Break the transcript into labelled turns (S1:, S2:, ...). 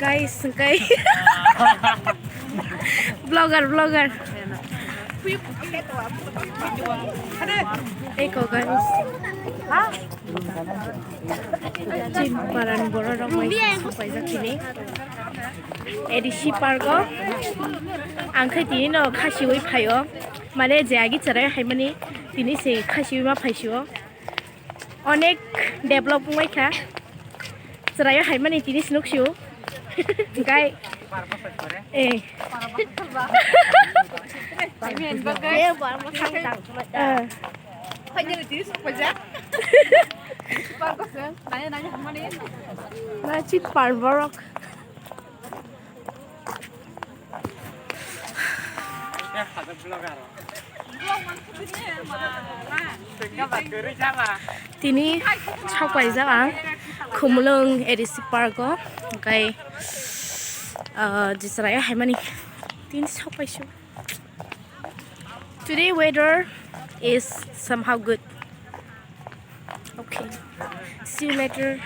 S1: sengkai. Vlogger. Eko guys. Jim parani borokrok sampai jakini. ADC parko. Angkai tini no khasiwi phayo. Mane jagi cerai haimani tini se khasiwi ma phaisio. Onek develop maika. Cerai haimani tini snuksiu. Guy. Macit parborok. Tini capai jaga Khumulung ADC Parko, kai Jirania Garubari. Tini capai shu. Today weather is somehow good. Okay, see you later.